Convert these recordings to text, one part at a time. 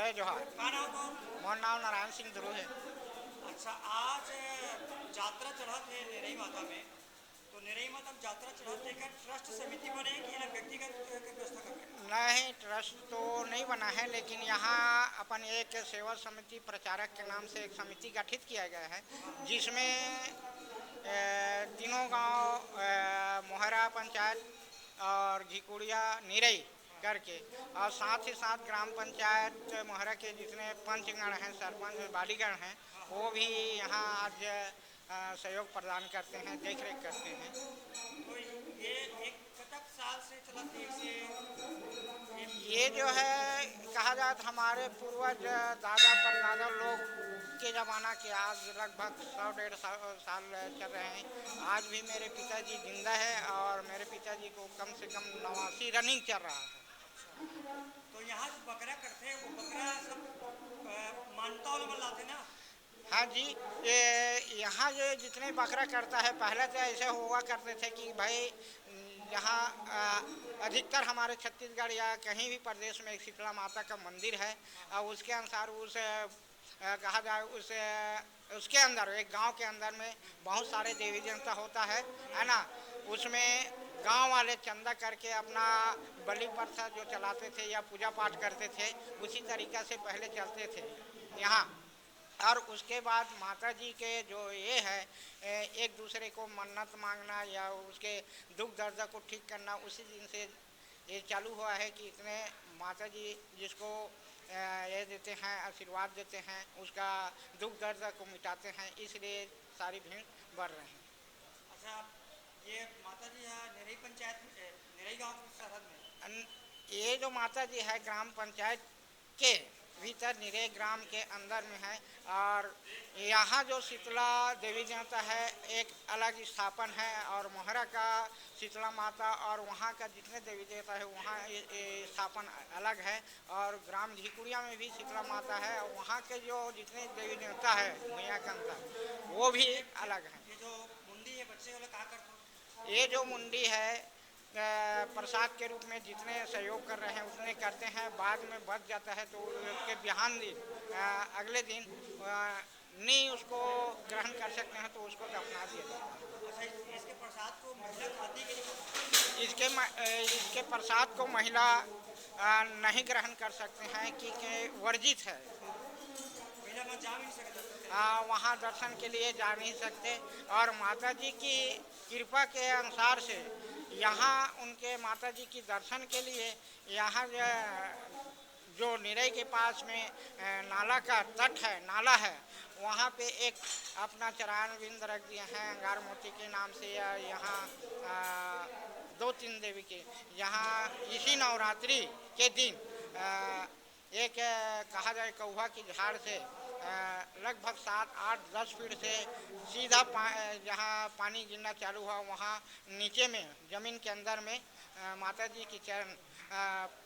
जय जोहार। का नाम तो? मोर नाम नारायण सिंह ध्रुव है। अच्छा, आज यात्रा चढ़त है निरई माता में, तो निरई माता में यात्रा चढ़त है, क्या ट्रस्ट समिति बने कि ना व्यक्तिगत के व्यवस्था करके? नहीं, ट्रस्ट तो नहीं बना है, लेकिन यहाँ अपन एक सेवा समिति प्रचारक के नाम से एक समिति गठित किया गया है, जिसमें तीनों गांव मोहरा पंचायत और घिकुड़िया निरई करके, और साथ ही साथ ग्राम पंचायत मोहरा के जितने पंचगण हैं, सरपंच बालीगण हैं, वो भी यहाँ आज सहयोग प्रदान करते हैं, देख रेख करते हैं। तो ये एक कतक साल से चलत है से ये जो है कहा जाए तो हमारे पूर्वज दादा परदादा लोग के ज़माना के आज लगभग 100-150 साल चल रहे हैं। आज भी मेरे पिताजी जिंदा है और मेरे पिताजी को कम से कम 89 रनिंग चल रहा है। तो यहाँ जो बकरा करते हैं वो बकरा सब मानता वाला मन लाते ना? हाँ जी, ये यहाँ जो जितने बकरा करता है, पहले तो ऐसे हुआ करते थे कि भाई यहाँ अधिकतर हमारे छत्तीसगढ़ या कहीं भी प्रदेश में एक शीतला माता का मंदिर है, और उसके अनुसार उस कहा जाए उसके अंदर एक गांव के अंदर में बहुत सारे देवी देवता होता है ना। उसमें गांव वाले चंदा करके अपना बलि प्रथा जो चलाते थे या पूजा पाठ करते थे, उसी तरीक़ा से पहले चलते थे यहाँ। और उसके बाद माता जी के जो ये है एक दूसरे को मन्नत मांगना या उसके दुख दर्द को ठीक करना, उसी दिन से ये चालू हुआ है कि इतने माता जी जिसको ये देते हैं, आशीर्वाद देते हैं, उसका दुख दर्द को मिटाते हैं, इसलिए सारी भीड़ बढ़ रहे हैं। अच्छा, ये माता जी यहाँ निरई पंचायत में, निरई गांव की सरहद में, ये जो माता जी है ग्राम पंचायत के भीतर निरई ग्राम के अंदर में है, और यहाँ जो शीतला देवी देवता है एक अलग स्थापन है, और मोहरा का शीतला माता और वहाँ का जितने देवी देवता है वहाँ स्थापन अलग है, और ग्राम झिकुड़िया में भी शीतला माता है, और वहाँ के जो जितने देवी देवता है भैया के अंदर वो भी अलग है। ये जो मुंडी है बच्चे वाला कहा करते? ये जो मुंडी है प्रसाद के रूप में जितने सहयोग कर रहे हैं उतने करते हैं, बाद में बच जाता है तो उसके बिहान दिन अगले दिन नहीं उसको ग्रहण कर सकते हैं तो उसको दफना दिया जाता है। अच्छा, इसके प्रसाद को महिला खाती कि नहीं? इसके प्रसाद को महिला नहीं ग्रहण कर सकते हैं क्योंकि वर्जित है। महिला वहाँ जा भी नहीं सकते? वहाँ दर्शन के लिए जा नहीं सकते, और माता जी की कृपा के अनुसार से यहाँ उनके माता जी की दर्शन के लिए यहाँ जो निरई के पास में नाला का तट है, नाला है, वहाँ पे एक अपना चरण बिंद रख दिए हैं अंगार मोती के नाम से, या यहाँ 2-3 देवी के यहाँ इसी नवरात्रि के दिन एक कहा जाए कौवा की झाड़ से लगभग 7-8-10 फीट से सीधा जहाँ पानी गिरना चालू हुआ वहाँ नीचे में ज़मीन के अंदर में माता जी की चरण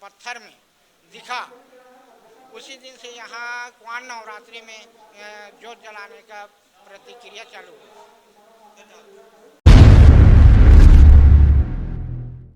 पत्थर में दिखा। उसी दिन से यहाँ क्वान नवरात्रि में जोत जलाने का प्रतिक्रिया चालू हुआ।